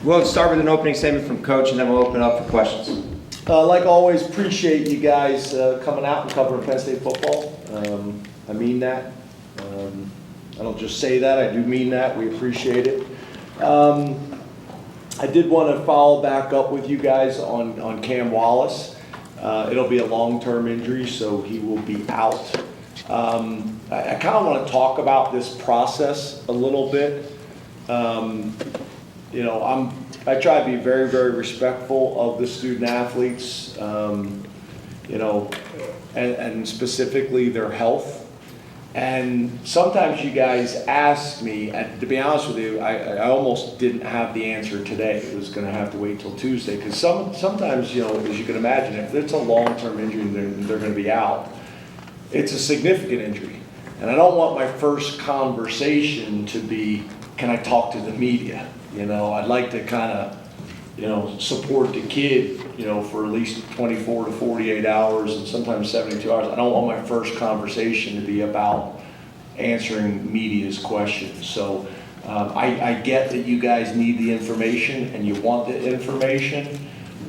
We'll start with an opening statement from Coach, and then we'll open up for questions. Like always, appreciate you guys coming out and covering Penn State football. I mean that. I don't just say that, I do mean that. We appreciate it. I did want to follow back up with you guys on Cam Wallace. It'll be a long-term injury, so he will be out. I kind of want to talk about this process a little bit. I try to be very, very respectful of the student athletes, and specifically their health. And sometimes you guys ask me, and to be honest with you, I almost didn't have the answer today. It was going to have to wait till Tuesday, because sometimes, as you can imagine, if it's a long-term injury and they're going to be out, it's a significant injury. And I don't want my first conversation to be, can I talk to the media? I'd like to kind of, support the kid, for at least 24 to 48 hours and sometimes 72 hours. I don't want my first conversation to be about answering media's questions. So I get that you guys need the information and you want the information,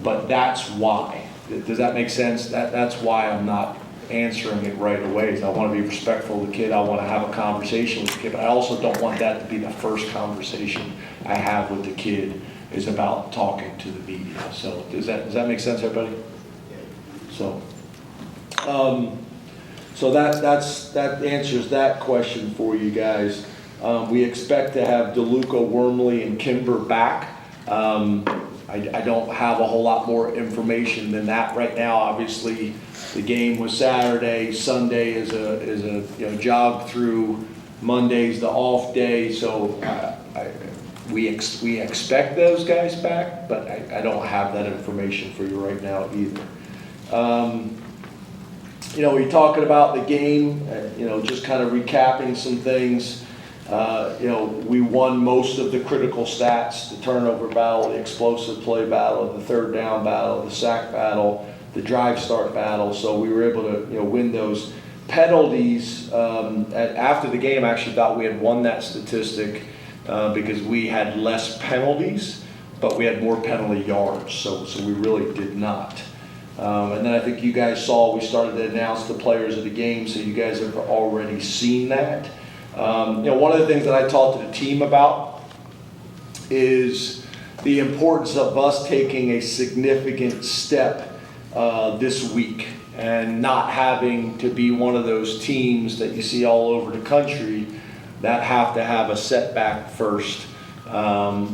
but that's why. Does that make sense? That's why I'm not answering it right away. Is I want to be respectful of the kid. I want to have a conversation with the kid, but I also don't want that to be the first conversation I have with the kid is about talking to the media. So does that make sense, everybody? So that answers that question for you guys. We expect to have DeLuca, Wormley, and Kimber back. I don't have a whole lot more information than that right now. Obviously, the game was Saturday. Sunday is a jog through. Monday's the off day. So we expect those guys back, but I don't have that information for you right now either. We're talking about the game. Just kind of recapping some things. We won most of the critical stats: the turnover battle, the explosive play battle, the third down battle, the sack battle, the drive start battle. So we were able to win those. Penalties, after the game, I actually thought we had won that statistic because we had less penalties, but we had more penalty yards. So we really did not. And then I think you guys saw we started to announce the players of the game, so you guys have already seen that. One of the things that I talked to the team about is the importance of us taking a significant step this week and not having to be one of those teams that you see all over the country that have to have a setback first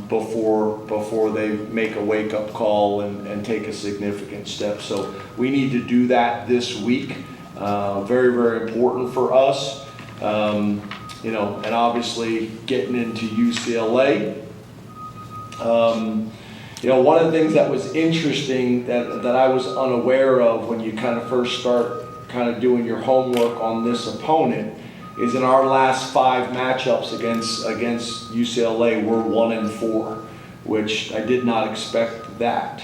before they make a wake-up call and take a significant step. So we need to do that this week. Very, very important for us. And obviously getting into UCLA. One of the things that was interesting that I was unaware of when you kind of first start kind of doing your homework on this opponent is in our last 5 matchups against UCLA, we're 1-4, which I did not expect that.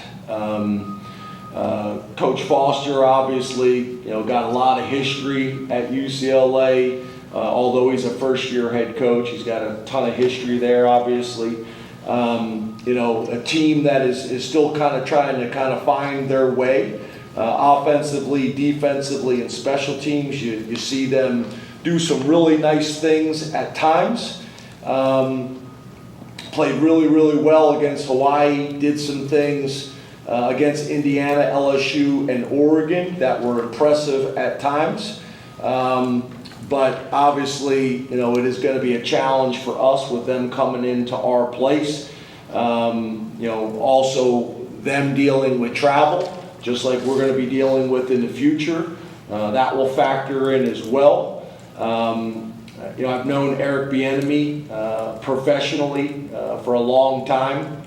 Coach Foster obviously, got a lot of history at UCLA. Although he's a first-year head coach, he's got a ton of history there, obviously. A team that is still kind of trying to find their way, offensively, defensively, and special teams. You see them do some really nice things at times. Played really, really well against Hawaii, did some things against Indiana, LSU, and Oregon that were impressive at times. But obviously, it is going to be a challenge for us with them coming into our place. Also them dealing with travel, just like we're going to be dealing with in the future. That will factor in as well. I've known Eric Bieniemy professionally for a long time.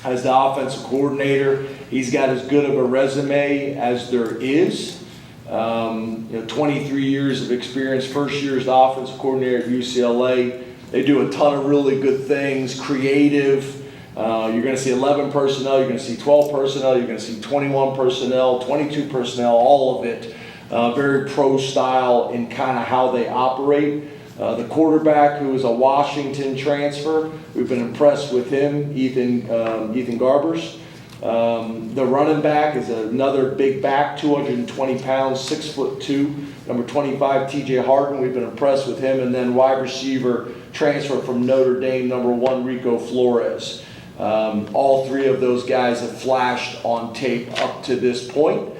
As the offensive coordinator, he's got as good of a resume as there is. 23 years of experience, first year as the offensive coordinator at UCLA. They do a ton of really good things, creative. You're going to see 11 personnel, you're going to see 12 personnel, you're going to see 21 personnel, 22 personnel, all of it. Very pro style in kind of how they operate. The quarterback, who is a Washington transfer, we've been impressed with him, Ethan Garbers. The running back is another big back, 220 pounds, 6'2", number 25, TJ Harden. We've been impressed with him. And then wide receiver transfer from Notre Dame, number 1, Rico Flores. All three of those guys have flashed on tape up to this point.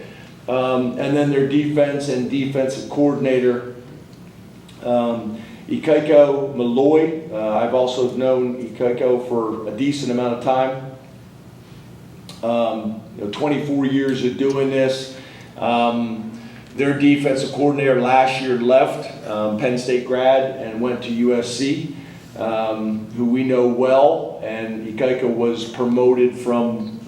And then their defense and defensive coordinator, Ikaiko Malloy. I've also known Ikaiko for a decent amount of time. 24 years of doing this. Their defensive coordinator last year left, Penn State grad, and went to USC, who we know well, and Ikaika was promoted from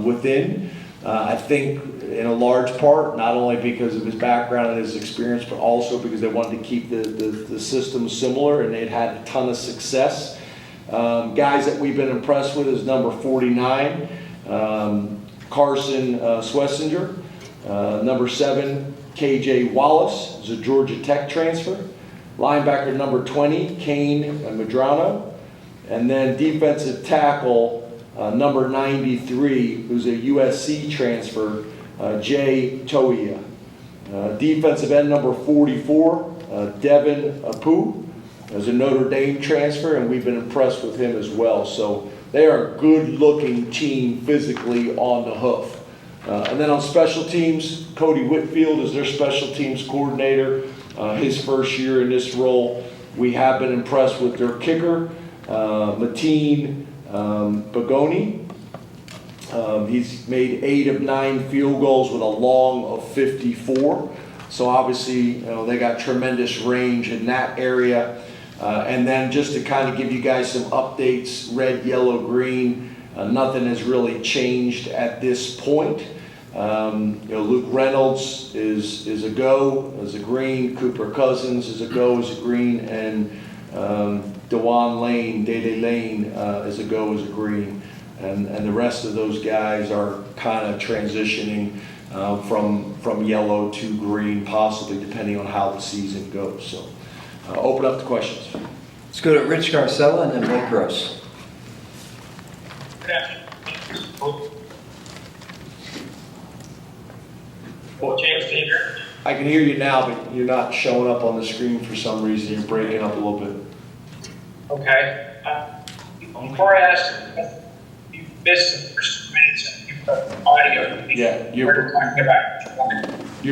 within. I think in a large part, not only because of his background and his experience, but also because they wanted to keep the system similar, and they'd had a ton of success. Guys that we've been impressed with is number 49, Carson Swessinger, number 7, KJ Wallace, is a Georgia Tech transfer, linebacker number 20, Kane Medrano, and then defensive tackle number 93, who's a USC transfer, Jay Toia. Defensive end number 44, Devin Apu, is a Notre Dame transfer, and we've been impressed with him as well. So they are a good-looking team physically on the hoof. And then on special teams, Cody Whitfield is their special teams coordinator. His first year in this role, we have been impressed with their kicker, Mateen Bagoni. He's made 8 of 9 field goals with a long of 54. So obviously, they got tremendous range in that area. And then just to kind of give you guys some updates, red, yellow, green, nothing has really changed at this point. Luke Reynolds is a go, is a green. Cooper Cousins is a go, is a green. And Dewan Lane, Dede Lane is a go, is a green. And the rest of those guys are kind of transitioning from yellow to green, possibly depending on how the season goes. So open up to questions. Let's go to Rich Garcella and then Mike Gross. Good afternoon. James, can you hear me? I can hear you now, but you're not showing up on the screen for some reason. You're breaking up a little bit. Okay. Before I ask, you missed the first minutes of audio. Yeah, you're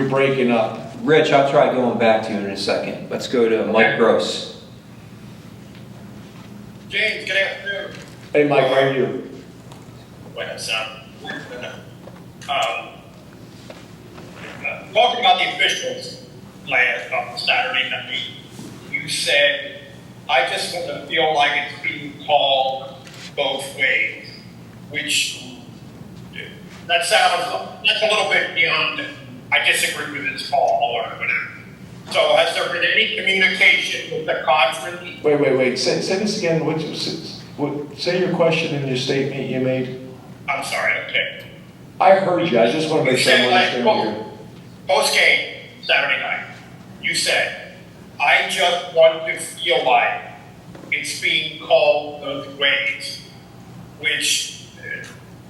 breaking up. Rich, I'll try going back to you in a second. Let's go to Mike Gross. James, good afternoon. Hey, Mike, how are you? What's up? Talking about the officials on Saturday night, you said, I just want to feel like it's being called both ways, which that's a little bit beyond, I disagree with this call or whatever. So has there been any communication with the conference? Wait. Say this again. Say your question in your statement you made. I'm sorry, okay. I heard you. I just want to make sure I understand what you're... Post-game, Saturday night, you said, I just want to feel like it's being called both ways, which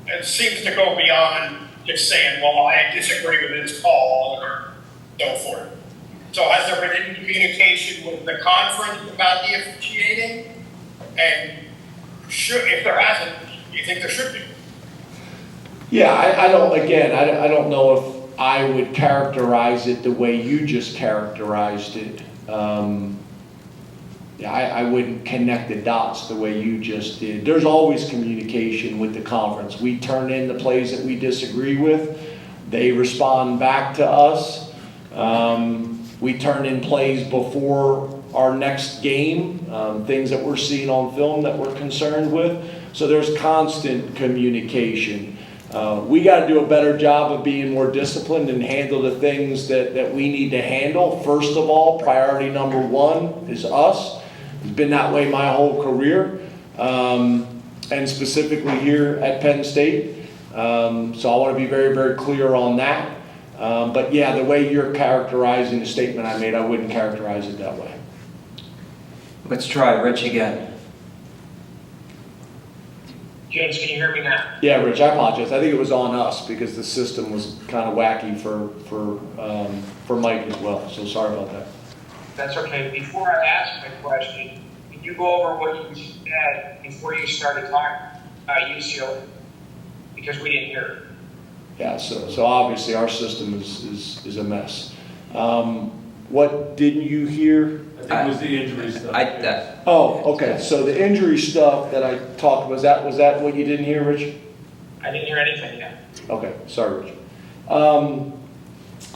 it seems to go beyond just saying, well, I disagree with this call or so forth. So has there been any communication with the conference about the officiating? And if there hasn't, do you think there should be? Yeah, I don't know if I would characterize it the way you just characterized it. I wouldn't connect the dots the way you just did. There's always communication with the conference. We turn in the plays that we disagree with. They respond back to us. We turn in plays before our next game, things that we're seeing on film that we're concerned with. So there's constant communication. We got to do a better job of being more disciplined and handle the things that we need to handle. First of all, priority number 1 is us. It's been that way my whole career, and specifically here at Penn State. So I want to be very, very clear on that. But yeah, the way you're characterizing the statement I made, I wouldn't characterize it that way. Let's try Rich again. James, can you hear me now? Yeah, Rich, I apologize. I think it was on us because the system was kind of wacky for Mike as well. So sorry about that. That's okay. Before I ask my question, can you go over what you said before you started talking about UCLA? Because we didn't hear it. Yeah, so obviously our system is a mess. What didn't you hear? I think it was the injury stuff. Oh, okay. So the injury stuff that I talked, was that what you didn't hear, Rich? I didn't hear anything yet. Okay, sorry, Rich.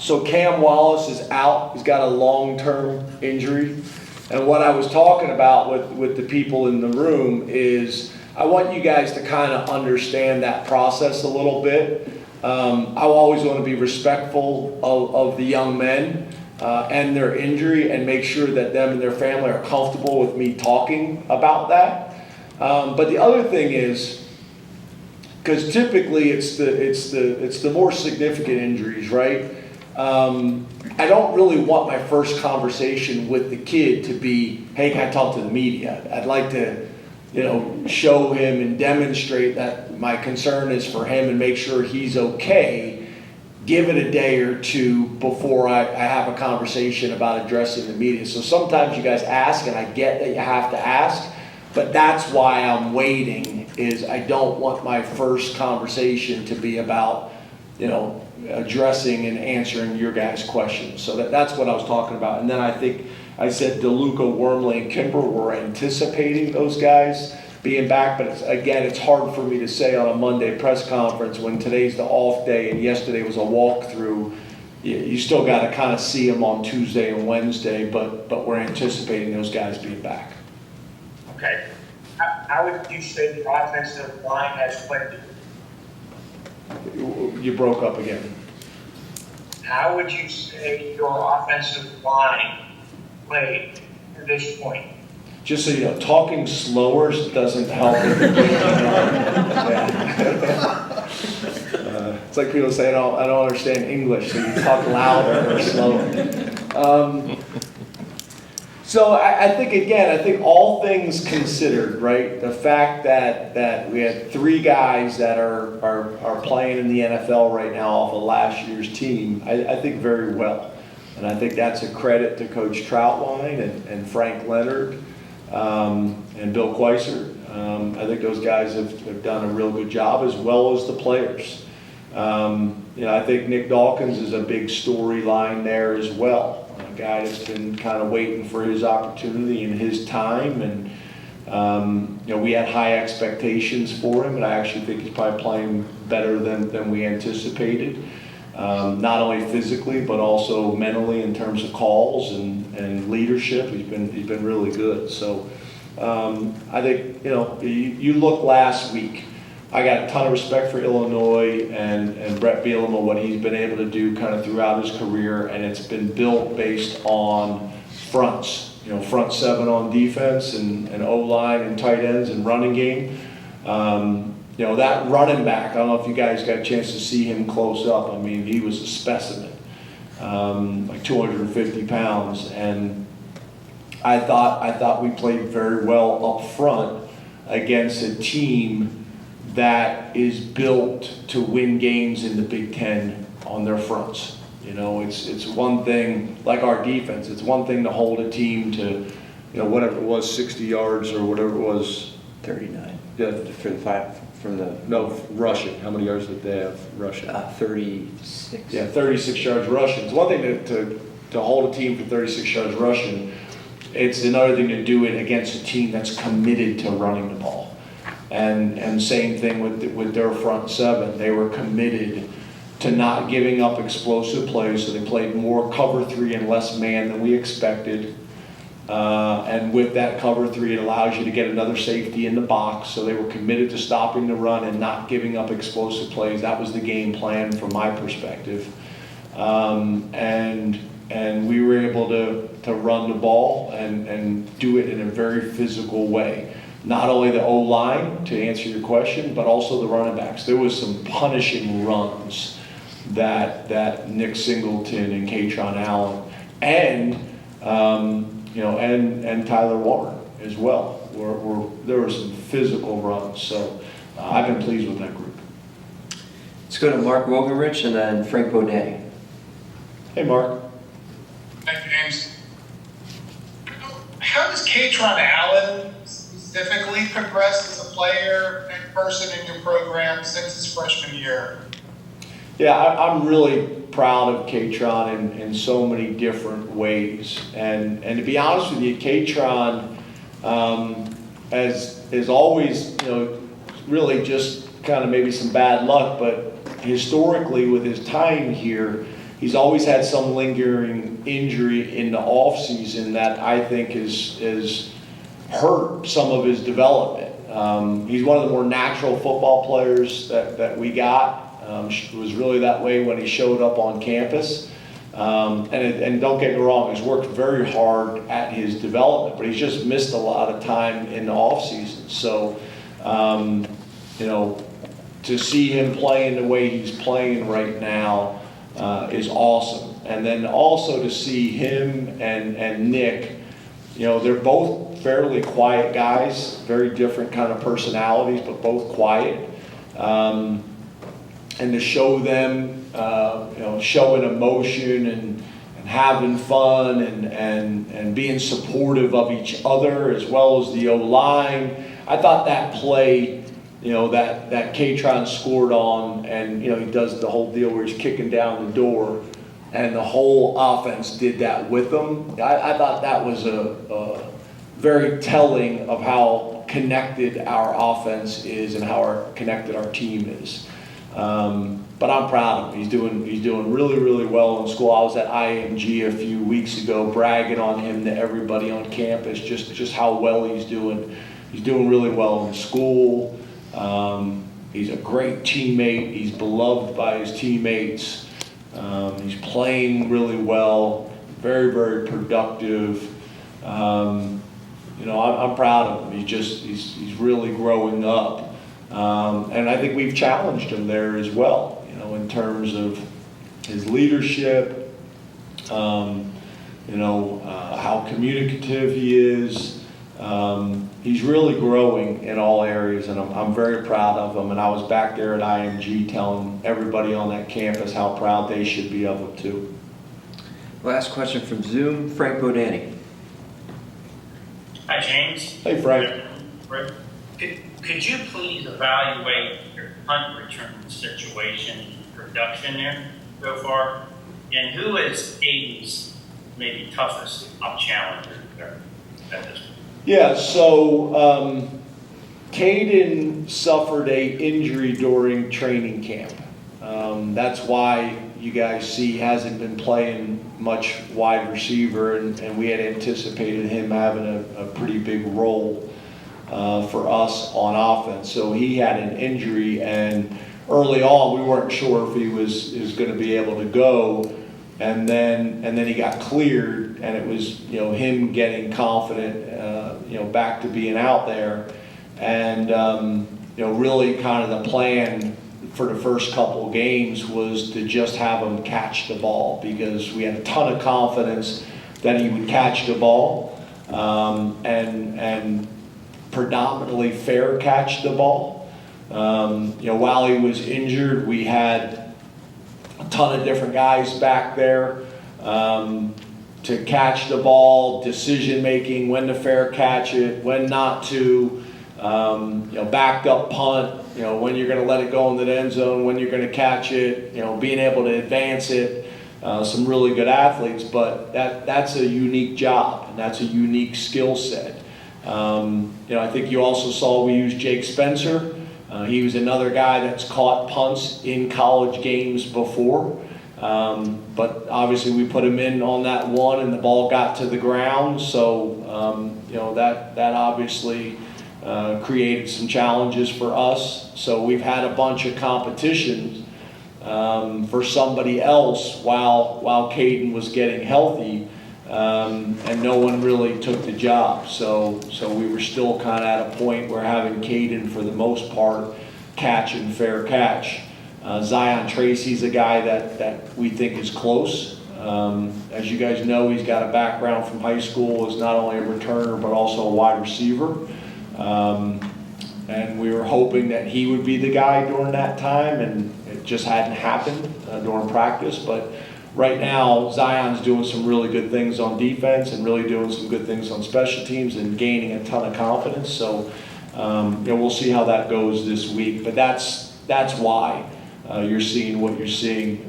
So Cam Wallace is out. He's got a long-term injury. And what I was talking about with the people in the room is I want you guys to kind of understand that process a little bit. I always want to be respectful of the young men and their injury and make sure that them and their family are comfortable with me talking about that. But the other thing is, because typically it's the more significant injuries, right? I don't really want my first conversation with the kid to be, hey, can I talk to the media? I'd like to, show him and demonstrate that my concern is for him and make sure he's okay. Give it a day or two before I have a conversation about addressing the media. So sometimes you guys ask, and I get that you have to ask, but that's why I'm waiting, is I don't want my first conversation to be about, addressing and answering your guys' questions. So that's what I was talking about. And then I think I said DeLuca, Wormley, and Kimber were anticipating those guys being back, but it's hard for me to say on a Monday press conference when today's the off day and yesterday was a walkthrough. You still got to kind of see them on Tuesday and Wednesday, but we're anticipating those guys being back. Okay. How would you say the offensive line has played? You broke up again. How would you say your offensive line played to this point? Just so you know, talking slower doesn't help. It's like people say, I don't understand English, so you talk louder or slower. So I think all things considered, right? The fact that we had 3 guys that are playing in the NFL right now off of last year's team, I think very well. And I think that's a credit to Coach Troutwine and Frank Leonard and Bill Quaiser. I think those guys have done a real good job, as well as the players. I think Nick Dawkins is a big storyline there as well. A guy that's been kind of waiting for his opportunity and his time, and we had high expectations for him, and I actually think he's probably playing better than we anticipated. Not only physically, but also mentally in terms of calls and leadership. He's been really good. So I think, you look last week, I got a ton of respect for Illinois and Brett Bielema, what he's been able to do kind of throughout his career, and it's been built based on fronts, front 7 on defense and O-line and tight ends and running game. That running back, I don't know if you guys got a chance to see him close up. I mean, he was a specimen, like 250 pounds. And I thought we played very well up front against a team that is built to win games in the Big Ten on their fronts. It's one thing, like our defense, it's one thing to hold a team to, whatever it was, 60 yards or whatever it was. 39. Yeah. For the 5, from the... No, rushing. How many yards did they have rushing? 36. Yeah, 36 yards rushing. It's one thing to hold a team for 36 yards rushing. It's another thing to do it against a team that's committed to running the ball. And same thing with their front 7. They were committed to not giving up explosive plays, so they played more cover 3 and less man than we expected. And with that cover 3, it allows you to get another safety in the box. So they were committed to stopping the run and not giving up explosive plays. That was the game plan from my perspective. And we were able to run the ball and do it in a very physical way. Not only the O-line, to answer your question, but also the running backs. There was some punishing runs that Nick Singleton and Katron Allen and Tyler Warren as well. There were some physical runs, so I've been pleased with that group. Let's go to Mark Wogenrich and then Frank Bodani. Hey, Mark. Thank you, James. How does Katron Allen specifically progress as a player and person in your program since his freshman year? Yeah, I'm really proud of Katron in so many different ways. And to be honest with you, Katron has always, really just kind of maybe some bad luck, but historically with his time here, he's always had some lingering injury in the off season that I think is hurt some of his development. He's one of the more natural football players that we got. It was really that way when he showed up on campus. And don't get me wrong, he's worked very hard at his development, but he's just missed a lot of time in the off season. So, to see him playing the way he's playing right now is awesome. And then also to see him and Nick, they're both fairly quiet guys, very different kind of personalities, but both quiet. And to show them, showing emotion and having fun and being supportive of each other as well as the O-line. I thought that play, that Katron scored on, and he does the whole deal where he's kicking down the door, and the whole offense did that with him. I thought that was a very telling of how connected our offense is and how connected our team is. But I'm proud of him. He's doing really, really well in school. I was at IMG a few weeks ago bragging on him to everybody on campus, just how well he's doing. He's doing really well in school. He's a great teammate. He's beloved by his teammates. He's playing really well, very, very productive. I'm proud of him. He's really growing up. And I think we've challenged him there as well, in terms of his leadership, how communicative he is. He's really growing in all areas, and I'm very proud of him. And I was back there at IMG telling everybody on that campus how proud they should be of him too. Last question from Zoom, Frank Bodani. Hi, James. Hey, Frank. Could you please evaluate your punt return situation production there so far? And who is Aiden's maybe toughest challenger there at this point? Yeah, so Caden suffered a injury during training camp. That's why you guys see he hasn't been playing much wide receiver, and we had anticipated him having a pretty big role for us on offense. So he had an injury, and early on we weren't sure if he was going to be able to go, and then he got cleared, and it was him getting confident back to being out there, and really kind of the plan for the first couple of games was to just have him catch the ball, because we had a ton of confidence that he would catch the ball and predominantly fair catch the ball. While he was injured, we had a ton of different guys back there to catch the ball, decision making, when to fair catch it, when not to, backed up punt, when you're going to let it go in the end zone, when you're going to catch it, being able to advance it. Some really good athletes, but that's a unique job, and that's a unique skill set. I think you also saw we used Jake Spencer. He was another guy that's caught punts in college games before. But obviously we put him in on that one and the ball got to the ground. So, that obviously created some challenges for us. So we've had a bunch of competitions for somebody else while Caden was getting healthy. And no one really took the job. So we were still kind of at a point where having Caden for the most part catch and fair catch. Zion Tracy's a guy that we think is close. As you guys know, he's got a background from high school as not only a returner, but also a wide receiver. And we were hoping that he would be the guy during that time, and it just hadn't happened during practice. But right now, Zion's doing some really good things on defense and really doing some good things on special teams and gaining a ton of confidence. So, we'll see how that goes this week. But that's why you're seeing what you're seeing.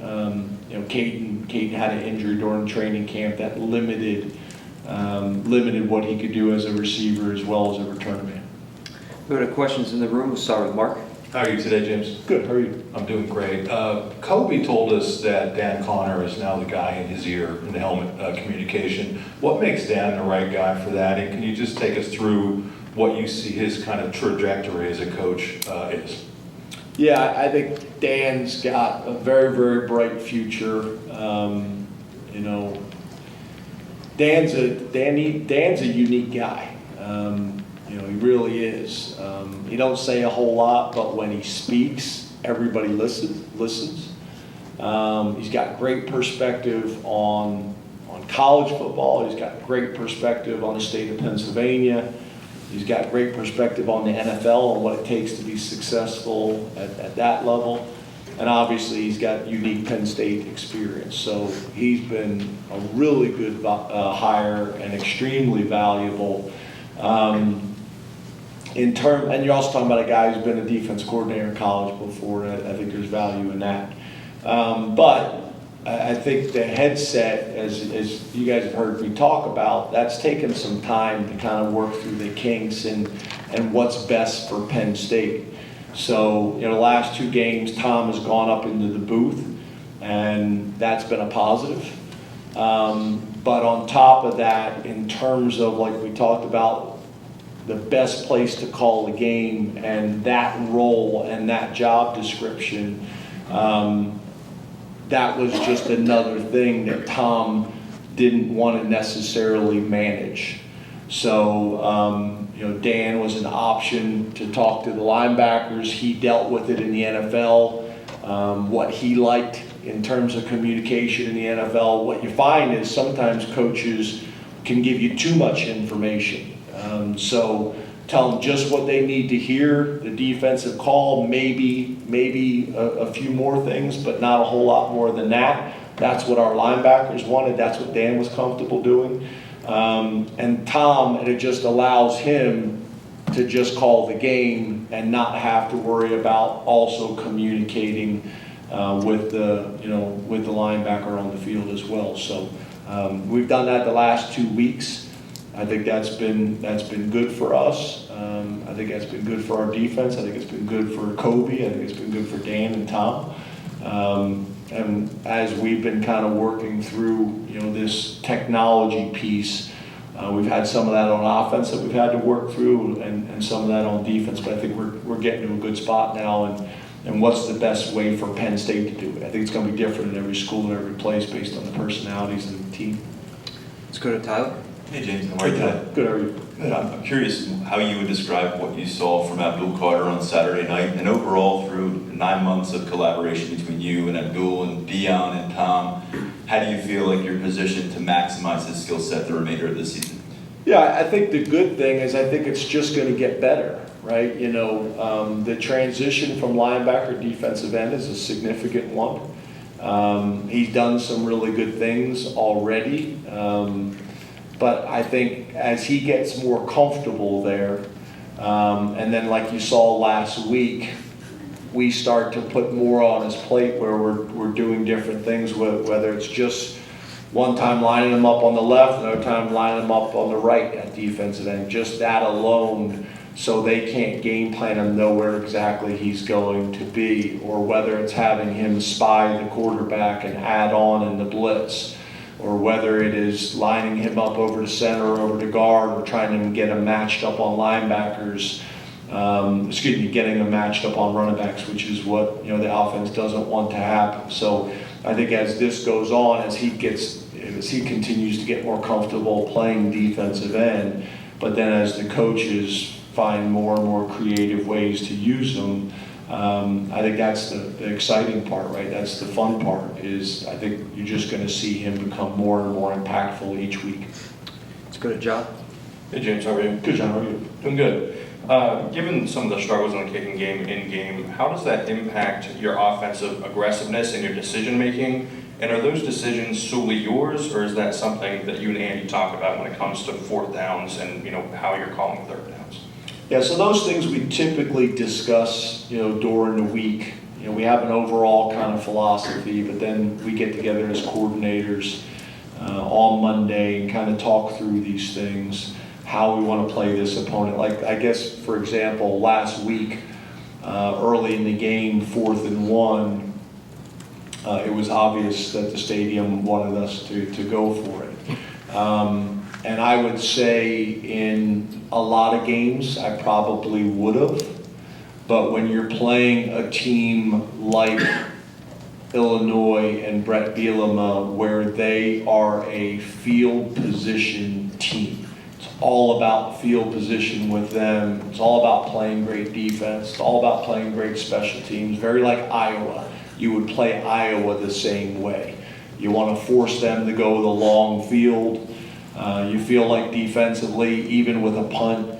Caden had an injury during training camp that limited what he could do as a receiver as well as a return man. Go to questions in the room. We'll start with Mark. How are you today, James? Good, how are you? I'm doing great. Kobe told us that Dan Connor is now the guy in his ear in the helmet communication. What makes Dan the right guy for that? And can you just take us through what you see his kind of trajectory as a coach is? Yeah, I think Dan's got a very, very bright future. Dan's a unique guy. He really is. He don't say a whole lot, but when he speaks, everybody listens. He's got great perspective on college football. He's got great perspective on the state of Pennsylvania. He's got great perspective on the NFL and what it takes to be successful at that level. And obviously, he's got unique Penn State experience. So he's been a really good hire and extremely valuable. And you're also talking about a guy who's been a defense coordinator in college before, and I think there's value in that. But I think the headset, as you guys have heard me talk about, that's taken some time to kind of work through the kinks and what's best for Penn State. So, the last 2 games, Tom has gone up into the booth, and that's been a positive. But on top of that, in terms of, like we talked about, the best place to call the game and that role and that job description, that was just another thing that Tom didn't want to necessarily manage. So, Dan was an option to talk to the linebackers. He dealt with it in the NFL, what he liked in terms of communication in the NFL. What you find is sometimes coaches can give you too much information. So tell them just what they need to hear, the defensive call, maybe a few more things, but not a whole lot more than that. That's what our linebackers wanted. That's what Dan was comfortable doing. And Tom, it just allows him to just call the game and not have to worry about also communicating with the linebacker on the field as well. So we've done that the last 2 weeks. I think that's been good for us. I think that's been good for our defense. I think it's been good for Kobe. I think it's been good for Dan and Tom. And as we've been kind of working through, this technology piece, we've had some of that on offense that we've had to work through, and some of that on defense. But I think we're getting to a good spot now. And what's the best way for Penn State to do it? I think it's going to be different in every school and every place based on the personalities of the team. Let's go to Tyler. Hey James, how are you today? Good, how are you? I'm curious how you would describe what you saw from Abdul Carter on Saturday night, and overall through 9 months of collaboration between you and Abdul and Dion and Tom. How do you feel like you're positioned to maximize his skill set the remainder of the season? Yeah, I think the good thing is I think it's just going to get better, right? The transition from linebacker to defensive end is a significant one. He's done some really good things already. But I think as he gets more comfortable there, and then like you saw last week, we start to put more on his plate where we're doing different things, whether it's just one time lining him up on the left, another time lining him up on the right at defensive end. Just that alone, so they can't game plan him, know where exactly he's going to be, or whether it's having him spy the quarterback and add on in the blitz, or whether it is lining him up over to center or over to guard, or trying to get him matched up on linebackers, getting him matched up on running backs, which is what the offense doesn't want to happen. So I think as this goes on, as he continues to get more comfortable playing defensive end, but then as the coaches find more and more creative ways to use them, I think that's the exciting part, right? That's the fun part, is I think you're just going to see him become more and more impactful each week. Let's go to John. Hey James, how are you? Good, John, how are you? Doing good. Given some of the struggles in the kicking game in-game, how does that impact your offensive aggressiveness and your decision-making? And are those decisions solely yours, or is that something that you and Andy talk about when it comes to fourth downs and, you know, how you're calling third downs? Yeah, so those things we typically discuss, you know, during the week. You know, we have an overall kind of philosophy, but then we get together as coordinators on Monday and kind of talk through these things, how we want to play this opponent. Like, I guess, for example, last week, early in the game, 4th and 1, it was obvious that the stadium wanted us to go for it. And I would say in a lot of games, I probably would have. But when you're playing a team like Illinois and Brett Bielema, where they are a field position team, it's all about field position with them. It's all about playing great defense. It's all about playing great special teams. Very like Iowa. You would play Iowa the same way. You want to force them to go the long field. You feel like defensively, even with a punt,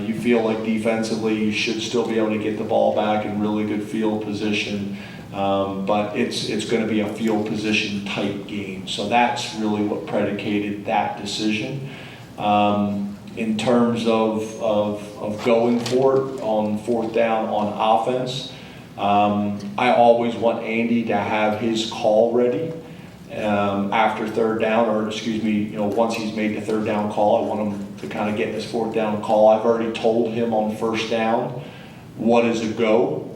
you feel like defensively you should still be able to get the ball back in really good field position. But it's going to be a field position type game. So that's really what predicated that decision. In terms of going for it on 4th down on offense, I always want Andy to have his call ready after 3rd down, or excuse me, you know, once he's made the 3rd down call, I want him to kind of get his 4th down call. I've already told him on 1st down what is a go,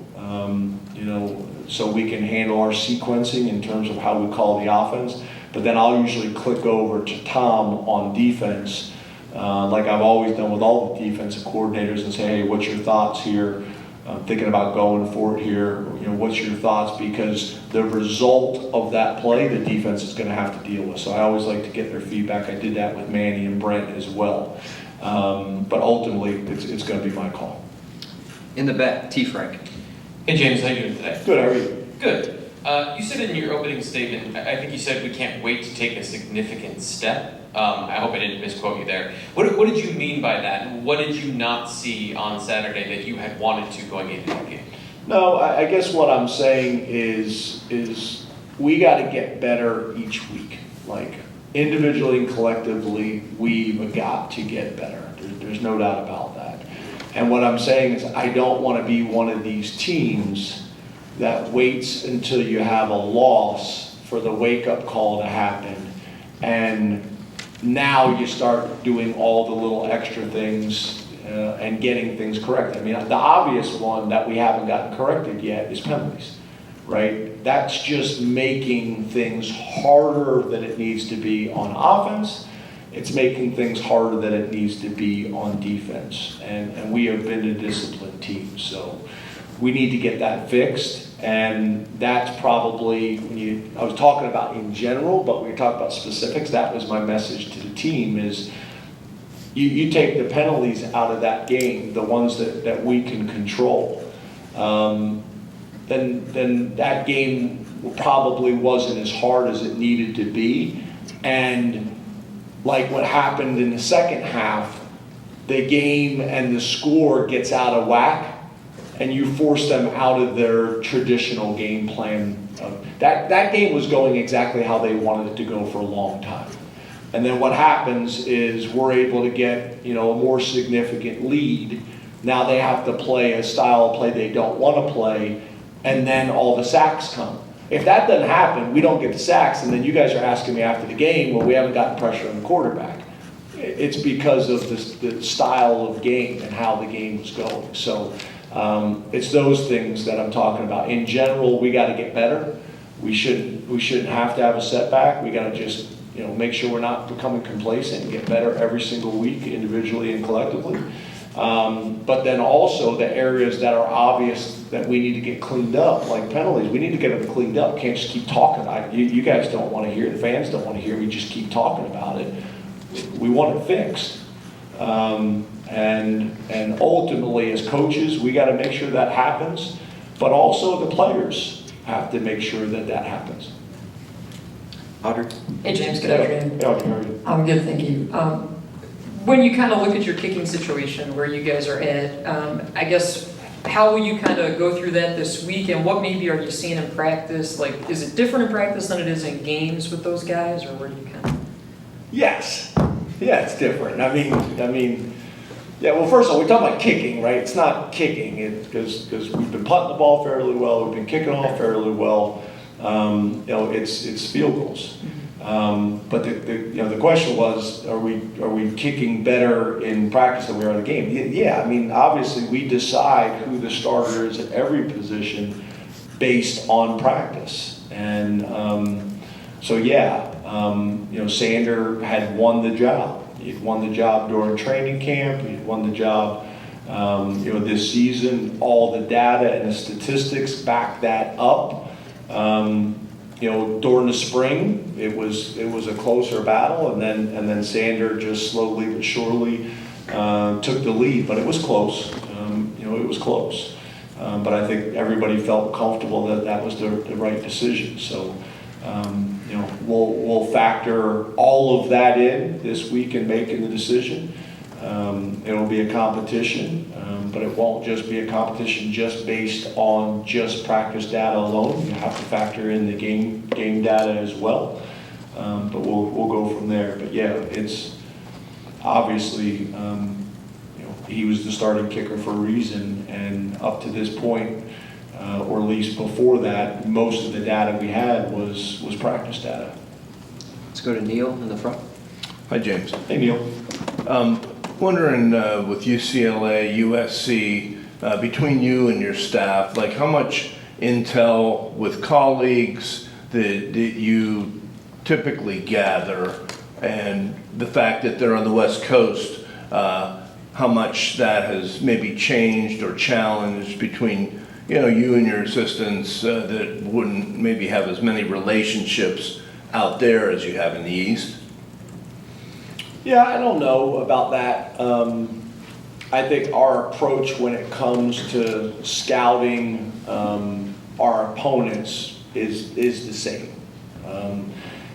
you know, so we can handle our sequencing in terms of how we call the offense. But then I'll usually click over to Tom on defense, like I've always done with all the defensive coordinators, and say, hey, what's your thoughts here? I'm thinking about going for it here. You know, what's your thoughts? Because the result of that play, the defense is going to have to deal with. So I always like to get their feedback. I did that with Manny and Brent as well. But ultimately, it's going to be my call. In the back, T. Frank. Hey James, how you doing today? Good, how are you? Good. You said in your opening statement, I think you said we can't wait to take a significant step. I hope I didn't misquote you there. What did you mean by that? What did you not see on Saturday that you had wanted to going into that game? No, I guess what I'm saying is we got to get better each week. Like individually and collectively, we've got to get better. There's no doubt about that. And what I'm saying is I don't want to be one of these teams that waits until you have a loss for the wake-up call to happen, and now you start doing all the little extra things and getting things corrected. I mean, the obvious one that we haven't gotten corrected yet is penalties, right? That's just making things harder than it needs to be on offense. It's making things harder than it needs to be on defense. And we have been a disciplined team, so we need to get that fixed. And that's probably, I was talking about in general, but when you talk about specifics, that was my message to the team is you take the penalties out of that game, the ones that we can control, then that game probably wasn't as hard as it needed to be. And like what happened in the second half, the game and the score gets out of whack, and you force them out of their traditional game plan. That game was going exactly how they wanted it to go for a long time. And then what happens is we're able to get, you know, a more significant lead. Now they have to play a style of play they don't want to play, and then all the sacks come. If that doesn't happen, we don't get the sacks, and then you guys are asking me after the game, well, we haven't gotten pressure on the quarterback. It's because of the style of game and how the game was going. So it's those things that I'm talking about. In general, we got to get better. We shouldn't have to have a setback. We got to just, you know, make sure we're not becoming complacent and get better every single week, individually and collectively. But then also the areas that are obvious that we need to get cleaned up, like penalties, we need to get them cleaned up. Can't just keep talking about it. You guys don't want to hear, the fans don't want to hear me just keep talking about it. We want it fixed. And ultimately as coaches, we got to make sure that happens. but also the players have to make sure that that happens. Audrey? Hey James, good afternoon. Yeah, how are you? I'm good, thank you. When you kind of look at your kicking situation, where you guys are at, I guess, how will you kind of go through that this week, and what maybe are you seeing in practice? Like, is it different in practice than it is in games with those guys, or where do you kind of? Yes. Yeah, it's different. I mean, yeah, well, first of all, we talk about kicking, right? It's not kicking, because we've been punting the ball fairly well, we've been kicking off fairly well. It's field goals. But the question was, are we kicking better in practice than we are in the game? Yeah, I mean, obviously we decide who the starter is at every position based on practice. And Sander had won the job. He'd won the job during training camp. He'd won the job, this season. All the data and the statistics back that up. During the spring, it was a closer battle, and then Sander just slowly but surely took the lead, but it was close. It was close. But I think everybody felt comfortable that that was the right decision. So, we'll factor all of that in this week in making the decision. It'll be a competition, but it won't just be a competition just based on just practice data alone. You have to factor in the game data as well. But we'll go from there. But yeah, it's obviously he was the starting kicker for a reason, and up to this point, or at least before that, most of the data we had was practice data. Let's go to Neil in the front. Hi, James. Hey, Neil. Wondering with UCLA, USC, between you and your staff, like how much intel with colleagues that you typically gather, and the fact that they're on the West Coast, how much that has maybe changed or challenged between you and your assistants that wouldn't maybe have as many relationships out there as you have in the East? Yeah, I don't know about that. I think our approach when it comes to scouting our opponents is the same.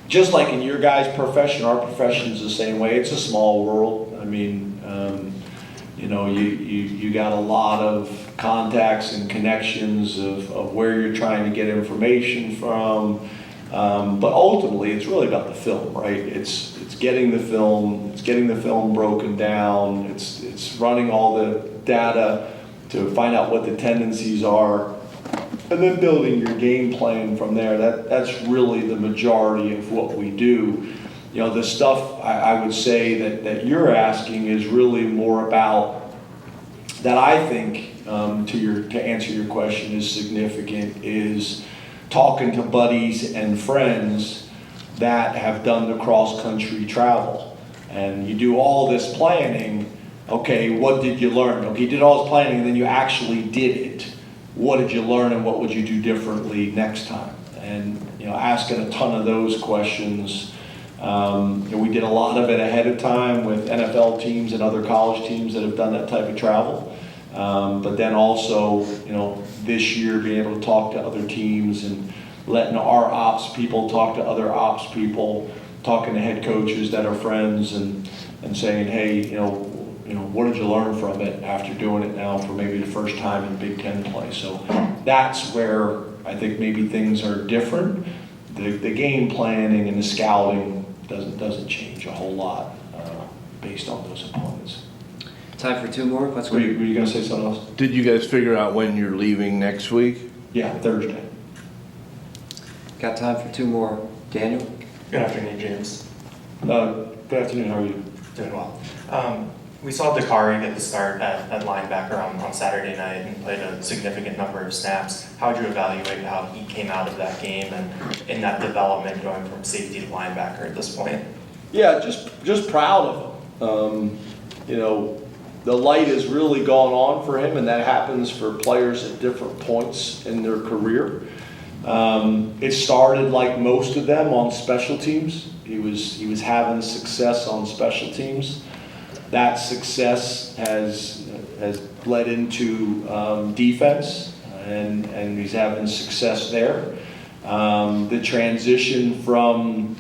Just like in your guys' profession, our profession is the same way. It's a small world. I mean, you got a lot of contacts and connections of where you're trying to get information from. But ultimately, it's really about the film, right? It's getting the film. It's getting the film broken down. It's running all the data to find out what the tendencies are, and then building your game plan from there. That's really the majority of what we do. The stuff I would say that you're asking is really more about that. I think to answer your question is significant is talking to buddies and friends that have done the cross-country travel. And you do all this planning, okay, what did you learn? Okay, you did all this planning and then you actually did it. What did you learn and what would you do differently next time? And asking a ton of those questions. We did a lot of it ahead of time with NFL teams and other college teams that have done that type of travel. But then also, this year being able to talk to other teams and letting our ops people talk to other ops people, talking to head coaches that are friends and saying, hey, what did you learn from it after doing it now for maybe the first time in Big Ten play? So that's where I think maybe things are different. The game planning and the scouting doesn't change a whole lot based on those opponents. Time for two more. Let's go. Were you going to say something else? Did you guys figure out when you're leaving next week? Yeah, Thursday. Got time for two more. Daniel? Good afternoon, James. Good afternoon, how are you? Doing well. We saw Dakari get the start at linebacker on Saturday night and played a significant number of snaps. How would you evaluate how he came out of that game and in that development going from safety to linebacker at this point? Yeah, just proud of him. The light has really gone on for him, and that happens for players at different points in their career. It started like most of them on special teams. He was having success on special teams. That success has led into defense, and he's having success there. The transition from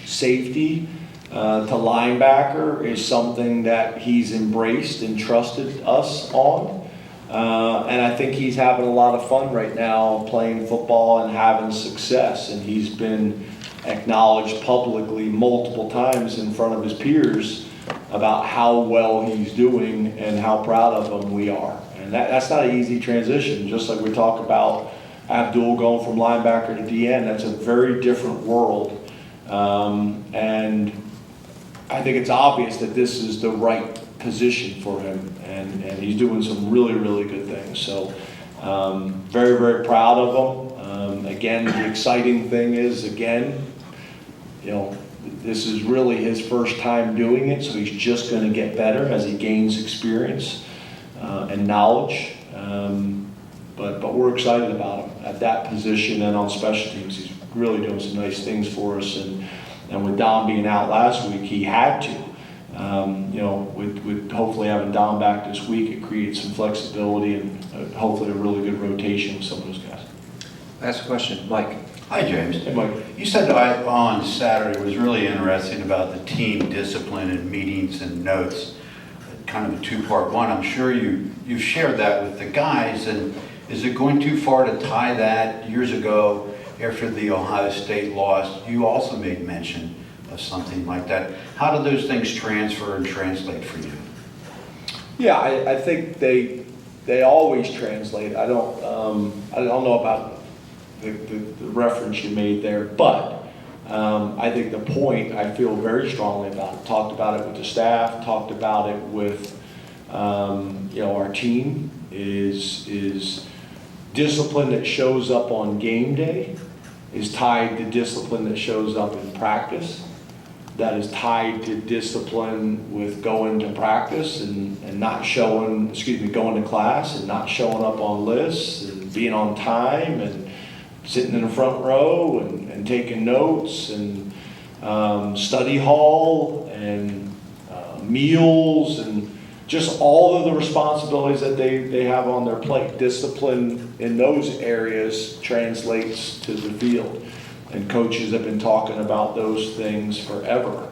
safety to linebacker is something that he's embraced and trusted us on. And I think he's having a lot of fun right now playing football and having success. And he's been acknowledged publicly multiple times in front of his peers about how well he's doing and how proud of him we are. And that's not an easy transition. Just like we talk about Abdul going from linebacker to DN, that's a very different world. And I think it's obvious that this is the right position for him, and he's doing some really, really good things. So very, very proud of him. Again, the exciting thing is, this is really his first time doing it, so he's just going to get better as he gains experience and knowledge. But we're excited about him at that position and on special teams. He's really doing some nice things for us. And with Dom being out last week, he had to. With hopefully having Dom back this week, it creates some flexibility and hopefully a really good rotation with some of those guys. Ask a question, Mike. Hi, James. Hey, Mike. You said on Saturday was really interesting about the team discipline and meetings and notes, kind of a two-part one. I'm sure you've shared that with the guys, and is it going too far to tie that? Years ago, after the Ohio State loss, you also made mention of something like that. How do those things transfer and translate for you? Yeah, I think they always translate. I don't know about the reference you made there, but I think the point I feel very strongly about. Talked about it with the staff. Talked about it with our team. Is discipline that shows up on game day is tied to discipline that shows up in practice. That is tied to discipline with going to practice and going to class and not showing up on lists and being on time and sitting in the front row and taking notes and study hall and meals and just all of the responsibilities that they have on their plate. Discipline in those areas translates to the field. And coaches have been talking about those things forever.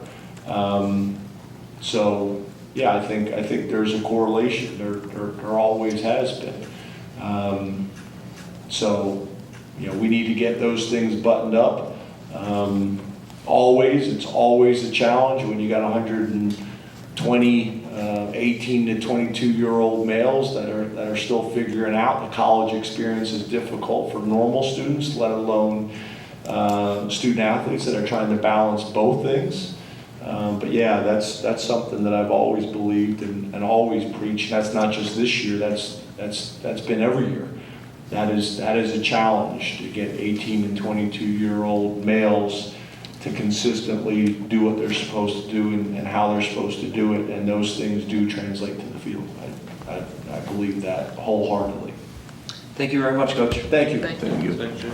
So yeah, I think there's a correlation. There always has been. So we need to get those things buttoned up. It's always a challenge when you got 120 18 to 22-year-old males that are still figuring out. The college experience is difficult for normal students, let alone student athletes that are trying to balance both things. But yeah, that's something that I've always believed and always preached. That's not just this year. That's been every year. That is a challenge to get 18 and 22-year-old males to consistently do what they're supposed to do and how they're supposed to do it, and those things do translate to the field. I believe that wholeheartedly. Thank you very much, Coach. Thank you. Thank you. Thank you.